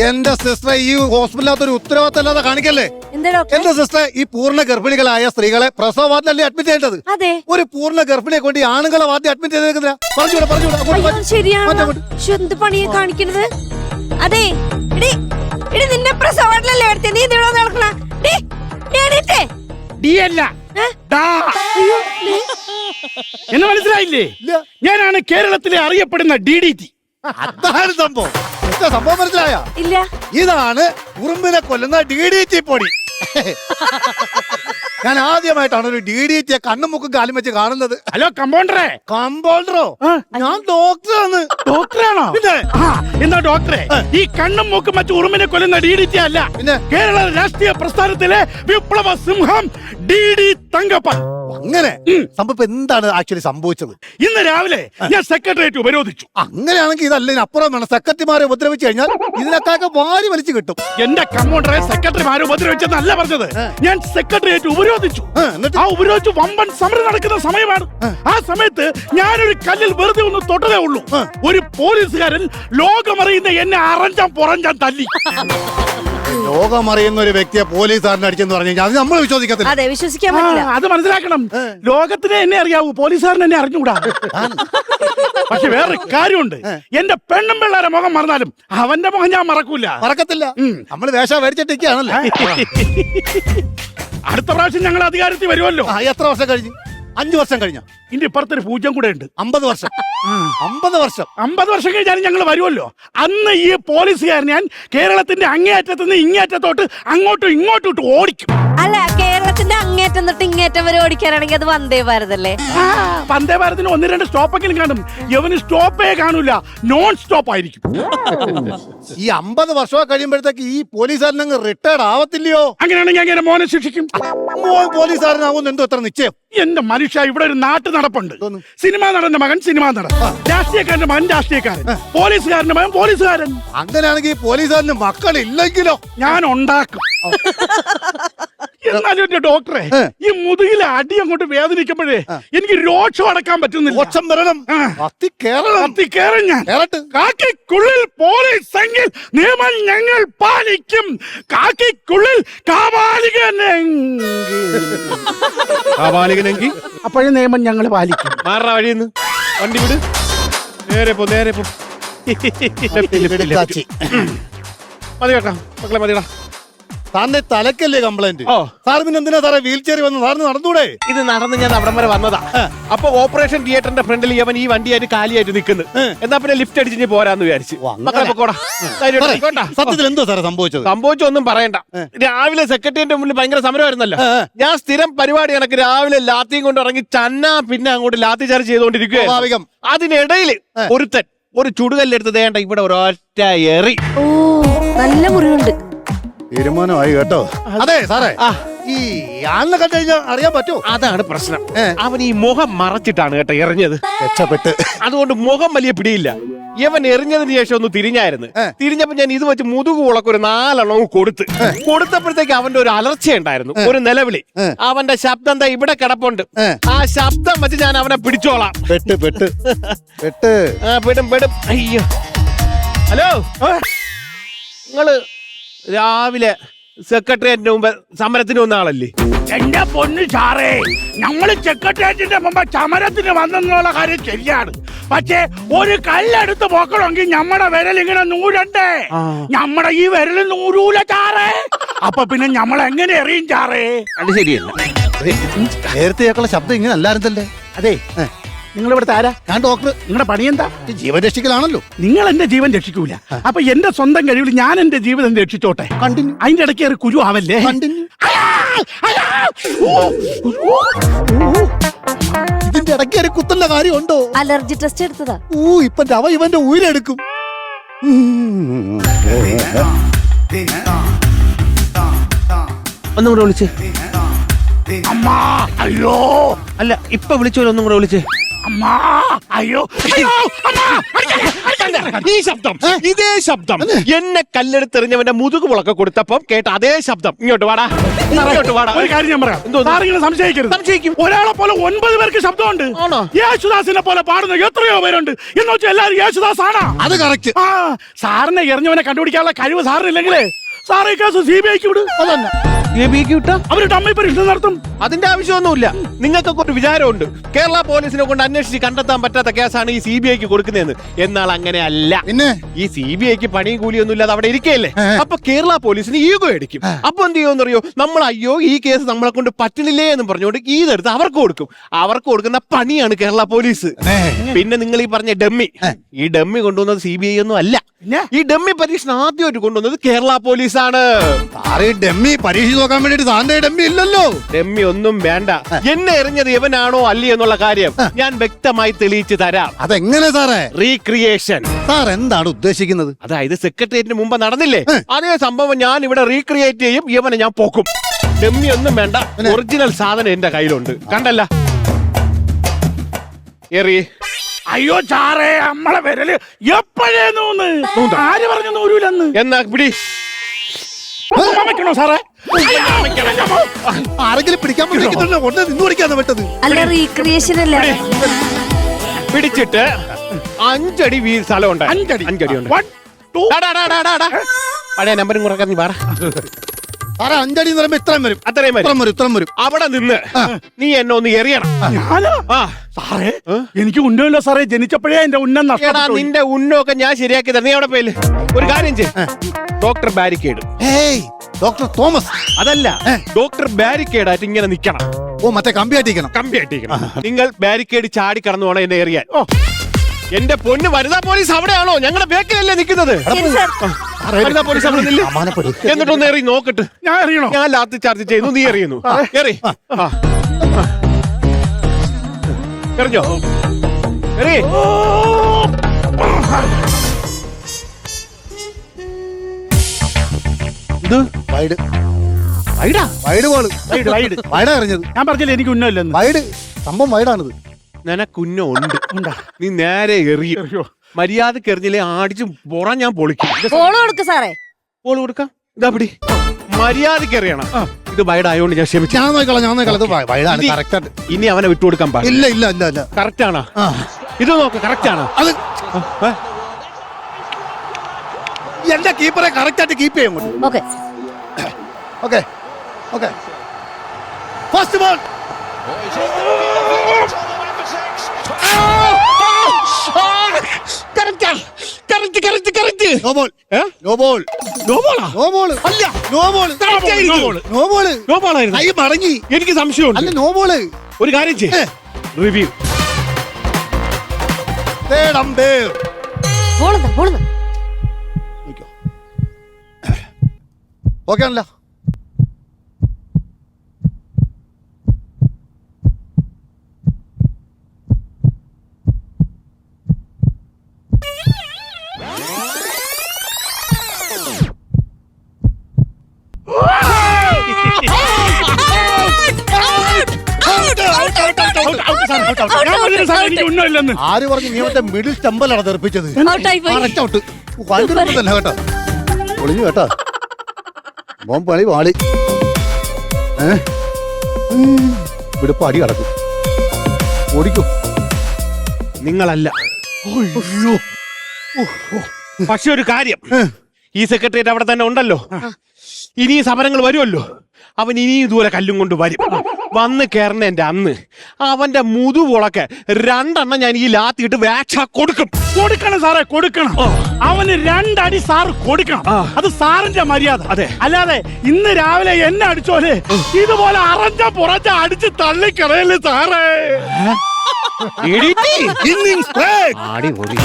എന്റെ സിസ്റ്റർ ഈ ഹോസ്പിറ്റലിനകത്തൊരു ഉത്തരവാദിത്തമല്ലാതെ കാണിക്കല്ലേ. എന്റെ സിസ്റ്റർ ഈ പൂർണ്ണ ഗർഭിണികളായ സ്ത്രീകളെ പ്രസവ വാർഡിലല്ലേ അഡ്മിറ്റ് ചെയ്യേണ്ടത്. അതെ, ഒരു പൂർണ്ണ ഗർഭിണിയെ കൊണ്ട് ഈ ആണുങ്ങളെ വാർഡിൽ അഡ്മിറ്റ് ചെയ്തേക്കുന്നില്ല. പറഞ്ഞൂടാ. ശരിയാണ്. എന്ത് പണിയെ കാണിക്കുന്നത്? അതെ, നിന്റെ പ്രസവ വാർഡിലല്ലേ എടുത്തേ, നീ ഇതിവിടെ നടക്കണ എന്നെ മനസ്സിലായില്ലേ? ഞാനാണ് കേരളത്തിലെ അറിയപ്പെടുന്ന DDT. അതാണ് സംഭവം. സംഭവം മനസ്സിലായ? ഇല്ല. ഇതാണ് ഉറുമ്പിനെ കൊല്ലുന്ന DDT പൊടി. ഞാൻ ആദ്യമായിട്ടാണ് ഒരു DDTയെ കണ്ണും മുക്കും കാലും വെച്ച് കാണുന്നത്. ഹലോ കമ്പൗണ്ടറെ. കമ്പൗണ്ടറോ? ഞാൻ ഡോക്ടറാണ്. ഡോക്ടറാണോ? എന്താ ഡോക്ടറെ, ഈ കണ്ണും മൂക്കും വെച്ച് ഉറുമ്പിനെ കൊല്ലുന്ന DDT അല്ല, പിന്നെ കേരള രാഷ്ട്രീയ പ്രസ്ഥാനത്തിലെ വിപ്ലവ സിംഹം DD തങ്കപ്പൻ. അങ്ങനെ സംഭവം എന്താണ് ആക്ച്വലി സംഭവിച്ചത്? ഇന്ന് രാവിലെ ഞാൻ സെക്രട്ടേറിയറ്റ് ഉപരോധിച്ചു. അങ്ങനെയാണെങ്കിൽ ഇതല്ല, അപ്പുറം വേണം. സെക്രട്ടറിമാരെ ഉപദ്രവിച്ചു കഴിഞ്ഞാൽ ഇതിനൊക്കെ വാരി വലിച്ചു കിട്ടും. എന്റെ കമ്പൗണ്ടറെ സെക്രട്ടറിമാരെ ഉപദ്രവിച്ചെന്നല്ല പറഞ്ഞത്. ഞാൻ സെക്രട്ടേറിയറ്റ് ഉപരോധിച്ചു. ആ ഉപരോധിച്ച് വമ്പൻ സമരം നടക്കുന്ന സമയമാണ്. ആ സമയത്ത് ഞാനൊരു കല്ലിൽ വെറുതെ ഒന്ന് തൊട്ടതേ ഉള്ളൂ. ഒരു പോലീസുകാരൻ ലോകമറിയുന്ന എന്നെ അറഞ്ചാൻ പുറഞ്ചാൻ തല്ലി. ലോകമറിയുന്ന ഒരു വ്യക്തിയെ പോലീസുകാരൻ അടിച്ചെന്ന് പറഞ്ഞു കഴിഞ്ഞാൽ അത് നമ്മൾ വിശ്വസിക്കത്തില്ല. അതെ, വിശ്വസിക്കാൻ പറ്റില്ല. അത് മനസ്സിലാക്കണം. ലോകത്തിനെ എന്നെ അറിയാവൂ, പോലീസുകാരൻ എന്നെ അറിഞ്ഞുകൂടാ. പക്ഷെ വേറൊരു കാര്യമുണ്ട്. എന്റെ പെണ്ണും പിള്ളേരെ മുഖം മറന്നാലും അവന്റെ മുഖം ഞാൻ മറക്കത്തില്ല. നമ്മൾ വേഷം മേടിച്ചിട്ടൊക്കെയാണല്ലോ. അടുത്ത പ്രാവശ്യം ഞങ്ങൾ അധികാരത്തിൽ വരുമല്ലോ. എത്ര വർഷം കഴിഞ്ഞു? 5 വർഷം കഴിഞ്ഞ. ഇന്റെ ഇപ്പുറത്തൊരു പൂജ്യം കൂടെ ഉണ്ട്. 50 വർഷം. 50 വർഷം കഴിഞ്ഞാലും ഞങ്ങൾ വരുമല്ലോ. അന്ന് ഈ പോലീസുകാരൻ ഞാൻ കേരളത്തിന്റെ അങ്ങേയറ്റത്തുനിന്ന് ഇങ്ങേറ്റത്തോട്ട് അങ്ങോട്ടും ഇങ്ങോട്ടും ഇട്ട് ഓടിക്കും. അല്ല, കേരളത്തിന്റെ അങ്ങേറ്റം തൊട്ട് ഇങ്ങേറ്റം വരെ ഓടിക്കാനാണെങ്കിൽ അത് വന്ദേ ഭാരതല്ലേ? വന്ദേ ഭാരതിന് 1-2 സ്റ്റോപ്പെങ്കിലും കാണും. യവന് സ്റ്റോപ്പേ കാണൂല, നോൺ സ്റ്റോപ്പ് ആയിരിക്കും. ഈ 50 വർഷം കഴിയുമ്പോഴത്തേക്ക് ഈ പോലീസുകാരൻ റിട്ടയർഡ് ആവത്തില്ലയോ? അങ്ങനെയാണെങ്കിൽ അങ്ങനെ മോനെ ശിക്ഷിക്കും. മോൻ പോലീസുകാരനാവുന്ന എന്തോ എത്ര നിശ്ചയം? എന്റെ മനുഷ്യ, ഇവിടെ ഒരു നാട്ടു നടപ്പുണ്ട്. സിനിമാ നടന്റെ മകൻ സിനിമാ നടൻ, രാഷ്ട്രീയക്കാരന്റെ മകൻ രാഷ്ട്രീയക്കാരൻ, പോലീസുകാരന്റെ മകൻ പോലീസുകാരൻ. അങ്ങനെയാണെങ്കിൽ ഈ പോലീസുകാരന് മക്കളില്ലെങ്കിലോ? ഞാൻ ഉണ്ടാക്കും. എന്നാലും എന്റെ ഡോക്ടറെ, ഈ മുതുകിലെ അടി അങ്ങോട്ട് വേദനിക്കുമ്പോഴേ എനിക്ക് രോക്ഷം അടക്കാൻ പറ്റുന്നില്ല. രോക്ഷം വരണം. ഞാൻ കാക്കിക്കുള്ളിൽ പോലീസ് എങ്കിൽ നിയമം ഞങ്ങൾ പാലിക്കും. കാക്കിക്കുള്ളിൽ കാവാലികനെങ്കിൽ അപ്പോഴേ നിയമം ഞങ്ങൾ പാലിക്കും. മാറാ വഴിയെന്ന് വണ്ടി വിട്. നേരെ പോ. മതി കേട്ടാ മക്കളെ, മതിടാ. സാറിന്റെ തലക്കല്ലേ കംപ്ലൈന്റ്? സാർ പിന്നെ എന്തിനാ സാറേ വീൽ ചെയർ വന്ന് സാറിന് നടന്നൂടെ? ഇത് നടന്ന് ഞാൻ അവിടം വരെ വന്നതാ. അപ്പൊ ഓപ്പറേഷൻ തിയേറ്ററിന്റെ ഫ്രണ്ടിൽ അവൻ ഈ വണ്ടിയായിട്ട് കാലിയായിട്ട് നിൽക്കുന്നു. എന്നാ പിന്നെ ലിഫ്റ്റ് അടിച്ച് പോരാന്ന് വിചാരിച്ചു. മക്കളെ പൊക്കോടാ. സത്യത്തിൽ എന്തോ സാറേ സംഭവിച്ചത്? സംഭവിച്ചൊന്നും പറയണ്ട. രാവിലെ സെക്രട്ടറിയേറ്റ് മുന്നിൽ ഭയങ്കര സമരമായിരുന്നല്ലോ. ഞാൻ സ്ഥിരം പരിപാടി കണക്ക് രാവിലെ ലാത്തിയും കൊണ്ട് ഇറങ്ങി പിന്നെ അങ്ങോട്ട് ലാത്തി ചാർജ് ചെയ്തോണ്ടിരിക്കുക. അതിനിടയിൽ ഒരുത്തൻ ഒരു ചുടുകല്ലെടുത്ത് ദേണ്ട ഇവിടെ ഒരൊറ്റ എറി. ഓ, നല്ല മുറിവുണ്ട്. തീരുമാനമായി കേട്ടോ. അതെ സാറേ, ഈ ആളിനെ കണ്ടു കഴിഞ്ഞാൽ അറിയാൻ പറ്റുമോ? അതാണ് പ്രശ്നം. അവൻ ഈ മുഖം മറച്ചിട്ടാണ് കേട്ടോ എറിഞ്ഞത്. രക്ഷപ്പെട്ട്. അതുകൊണ്ട് മുഖം വലിയ പിടിയില്ല. ഇവൻ എറിഞ്ഞതിന് ശേഷം ഒന്ന് തിരിഞ്ഞപ്പോ ഞാൻ ഇത് വെച്ച് മുതുകു ഉളക്ക് ഒരു 4 എണ്ണവും കൊടുത്തപ്പോഴത്തേക്ക് അവന്റെ ഒരു അലർച്ചയുണ്ടായിരുന്നു, ഒരു നിലവിളി. അവന്റെ ശബ്ദം എന്താ ഇവിടെ കിടപ്പുണ്ട്. ആ ശബ്ദം വെച്ച് ഞാൻ അവനെ പിടിച്ചോളാം. പെടും. അയ്യോ, ഹലോ, നിങ്ങള് രാവിലെ സെക്രട്ടേറിയറ്റിന് മുമ്പ് സമരത്തിന് വന്ന ആളല്ലേ? എന്റെ പൊന്നു സാറേ, ഞങ്ങള് സെക്രട്ടേറിയറ്റിന്റെ മുമ്പ് സമരത്തിന് വന്നെന്നുള്ള കാര്യം ശരിയാണ്. പക്ഷേ ഒരു കല്ലെടുത്ത് പോക്കണമെങ്കിൽ നമ്മുടെ വിരൽ ഇങ്ങനെ നൂരണ്ടേ. നമ്മുടെ ഈ വിരൽ നൂരൂല ചാറേ. അപ്പൊ പിന്നെ നമ്മളെങ്ങനെ എറിയും ചാറേ? അത് ശരിയല്ല. നേരത്തെ ശബ്ദം ഇങ്ങനെ അല്ലായിരുന്നല്ലേ? അതെ, നിങ്ങൾ ഇവിടുത്തെ ആരാ? ഞാൻ ഡോക്ടർ. നിങ്ങളുടെ പണി എന്താ? ജീവൻ രക്ഷിക്കലാണല്ലോ. നിങ്ങൾ എന്റെ ജീവൻ രക്ഷിക്കൂല. അപ്പൊ എന്റെ സ്വന്തം കഴിവിൽ ഞാൻ എന്റെ ജീവിതം രക്ഷിച്ചോട്ടെ. അതിന്റെ ഇടയ്ക്ക് ഒരു കുരു ആവല്ലേ? ഇതിന്റെ ഇടയ്ക്ക് ഒരു കുത്തന്റെ കാര്യമുണ്ടോ? അലർജി ടെസ്റ്റ് എടുത്തതാ. ഇപ്പൊ ഇവന്റെ ഉയരെടുക്കും. ഒന്നും കൂടെ വിളിച്ച്. അമ്മ, അയ്യോ. അല്ല, ഇപ്പൊ വിളിച്ചോല്ലോ, ഒന്നും കൂടെ വിളിച്ച്. അമ്മാ അയ്യോ അയ്യോ അമ്മാ ഈ ശബ്ദം ഇതേ ശബ്ദം എന്നെ കല്ലെടുത്തെറിഞ്ഞവന്റെ മുതുകു മുളക്ക കൊടുത്തപ്പം കേട്ട അതേ ശബ്ദം. ഇങ്ങോട്ട് വാടാ, ഇങ്ങോട്ട് വാടാ. ഒരു കാര്യം ഞാൻ പറയാം, സാറിങ്ങനെ സംശയിക്കരുത്. സംശയിക്കും. ഒരാളെ പോലെ 9 പേർക്ക് ശബ്ദമുണ്ട്. ആണോ? യേശുദാസിനെ പോലെ പാടുന്ന എത്രയോ പേരുണ്ട്. എന്ന് വെച്ചാൽ എല്ലാവരും യേശുദാസ് ആണോ? അത് കറക്റ്റ്. ആ സാറിനെ എറിഞ്ഞവനെ കണ്ടുപിടിക്കാനുള്ള കഴിവ് സാറിനില്ലെങ്കിലേ സാറ് ഈ കേസ് CBIക്ക് വിടും. അതന്നെ അവര് ഡമ്മി പരീക്ഷ നടത്തും. അതിന്റെ ആവശ്യമൊന്നുമില്ല. നിങ്ങൾക്കൊക്കെ ഒരു വിചാരമുണ്ട് കേരള പോലീസിനെ കൊണ്ട് അന്വേഷിച്ച് കണ്ടെത്താൻ പറ്റാത്ത കേസാണ് ഈ CBIക്ക് കൊടുക്കുന്നതെന്ന്. എന്നാൽ അങ്ങനെ അല്ല. പിന്നെ ഈ CBIക്ക് പണിയും കൂലിയൊന്നും ഇല്ലാതെ അവിടെ ഇരിക്കല്ലേ. അപ്പൊ കേരള പോലീസിന് ഈഗോ അടിക്കും. അപ്പൊ എന്ത് ചെയ്യുമെന്നറിയോ, നമ്മൾ അയ്യോ ഈ കേസ് നമ്മളെ കൊണ്ട് പറ്റണില്ലേ എന്ന് പറഞ്ഞുകൊണ്ട് ഇതെടുത്ത് അവർക്ക് കൊടുക്കും. അവർക്ക് കൊടുക്കുന്ന പണിയാണ് കേരള പോലീസ്. പിന്നെ നിങ്ങൾ ഈ പറഞ്ഞ ഡമ്മി, ഈ ഡമ്മി കൊണ്ടുവന്നത് CBI ഒന്നും അല്ല. ഈ ഡമ്മി പരീക്ഷ ആദ്യമായിട്ട് കൊണ്ടുവന്നത് കേരള പോലീസാണ്. സാറേ ഡമ്മി പരീക്ഷ നോക്കാൻ വേണ്ടിട്ട് സാറിന്റെ ഡമ്മി ഇല്ലല്ലോ. ഡമ്മി ഒന്നും വേണ്ട. എന്നെ എറിഞ്ഞത് ഇവനാണോ അല്ലേ എന്നുള്ള കാര്യം ഞാൻ വ്യക്തമായി തെളിയിച്ചു തരാം. അതെങ്ങനെ സാറേ? റീക്രിയേഷൻ. സാർ എന്താണ് ഉദ്ദേശിക്കുന്നത്? അതായത് സെക്രട്ടേറിയറ്റിന് മുമ്പ് നടന്നില്ലേ അതേ സംഭവം ഞാൻ ഇവിടെ റീക്രിയേറ്റ് ചെയ്യും. ഇവനെ ഞാൻ പോക്കും. ഡമ്മി ഒന്നും വേണ്ട, ഒറിജിനൽ സാധനം എന്റെ കയ്യിലുണ്ട്. കണ്ടല്ല എറി. അയ്യോ ചാറേ, നമ്മളെ വിരല് എപ്പോഴേ നൂന്ന്. ആര് പറഞ്ഞു നൂരൂലെന്ന്? എന്നാ പിടി. വെക്കണോ സാറേ? ആരെങ്കിലും പിടിക്കാൻ നിന്ന് പിടിക്കാന്ന് വിട്ടത്. അല്ല റീക്രിയേഷൻ അല്ലേ? പിടിച്ചിട്ട് 5 അടി സ്ഥലം ഉണ്ട്. 5 അടി ഉണ്ട്. പഴയ നമ്പറും കുറക്കാൻ നീ പറ. സാറേ 5 അടി എന്ന് പറയുമ്പോ ഇത്രയും വരും. അത്രയും വരും. അവിടെ നിന്ന് നീ എന്നെ ഒന്ന് എറിയണം. സാറേ എനിക്ക് ഉന്നമില്ല സാറേ, ജനിച്ചപ്പോഴേ എന്റെ ഉന്നം നഷ്ടപ്പെട്ടു. നിന്റെ ഉന്നമൊക്കെ ഞാൻ ശരിയാക്കി തരാം. നീ അവിടെ പോയില്ലേ ഒരു കാര്യം ചെയ്യ്. Doctor barricade. ഡോക്ടർ തോമസ് അതല്ല, ഡോക്ടർ ബാരിക്കേഡ് ആയിട്ട് ഇങ്ങനെ നിക്കണം. ഓ മറ്റേ കമ്പി ആയിട്ടിരിക്കണം. കമ്പി ആയിട്ടിരിക്കണം. നിങ്ങൾ ബാരിക്കേഡ് ചാടി കടന്നു വേണം എന്നെ എറിയാൻ. എന്റെ പൊന്ന് വനിതാ പോലീസ് അവിടെയാണോ? ഞങ്ങളുടെ ബേക്കിലല്ലേ നിൽക്കുന്നത്. വനിതാ പോലീസ് അവിടെ നില്ല്. എന്നിട്ടൊന്ന് എറി നോക്കട്ടെ. ഞാൻ എറിയണോ? ഞാൻ ലാത്തി ചാർജ് ചെയ്യുന്നു, നീ എറിയുന്നു. എറി. എറിഞ്ഞോ? എറി. ഇത് വൈഡ് എറിഞ്ഞത്. ഞാൻ പറഞ്ഞില്ല എനിക്ക് ഉന്നമില്ലെന്ന്. വൈഡ് സംഭവം വൈഡാണിത്. നിനക്കുന്ന ഉണ്ട്. നീ നേരെ എറിയോ. മര്യാദക്ക് എറിഞ്ഞില്ലേ അടിച്ചു പുറം ഞാൻ പൊളിക്കും. സാറേ ബോൾ കൊടുക്കാം. ഇതാ പിടി. മര്യാദക്ക് എറിയണം. ഇത് വൈഡ് ആയതുകൊണ്ട് ഞാൻ ക്ഷമിച്ചു. ഞാൻ നോക്കാം. വൈഡാണ് കറക്റ്റ്. ഇനി അവനെ വിട്ടുകൊടുക്കാൻ പാടില്ല. ഇല്ല കറക്റ്റ് ആണോ? ഇത് നോക്ക്, കറക്റ്റ് ആണോ? അത് എന്റെ കീപ്പറെ കറക്റ്റ് ആയിട്ട് കീപ്പ് ചെയ്യും. Okay first ball. എനിക്ക് സംശയമുണ്ട്. അല്ല നോ ബോള്. ഒരു കാര്യം ചെയ്യ്, റിവ്യൂ. ഓക്കെ ആണല്ലോ. ആര് പറഞ്ഞു നീ മറ്റേ മിഡിൽ സ്റ്റമ്പലാണ് തെറിപ്പിച്ചത്? തന്നെ കേട്ടോ, പൊളിഞ്ഞു കേട്ടോ. പണി പാളി. ഇവിടെ പടി കിടക്കും. ഓടിക്കും. നിങ്ങളല്ല. പക്ഷെ ഒരു കാര്യം, ഈ സെക്രട്ടേറിയറ്റ് അവിടെ തന്നെ ഉണ്ടല്ലോ. ഇനി സമരങ്ങൾ വരുമല്ലോ. അവൻ ഇനി ഇതുപോലെ കല്ലും കൊണ്ട് വരും. വന്ന് കയറുന്നതിന്റെ അന്ന് അവന്റെ മുതുപൊളക്കെ 2 എണ്ണം ഞാൻ ഈ ലാത്തിയിട്ട് വേക്ഷ കൊടുക്കും. കൊടുക്കണം സാറേ, കൊടുക്കണം. അവന് 2 അടി സാർ കൊടുക്കണം. അത് സാറിന്റെ മര്യാദ. അതെ, അല്ലാതെ ഇന്ന് രാവിലെ എന്നെ അടിച്ചോലെ ഇതുപോലെ പുറഞ്ഞ അടിച്ച് തള്ളിക്കളയല്ലേ സാറേ. അടിപൊളി.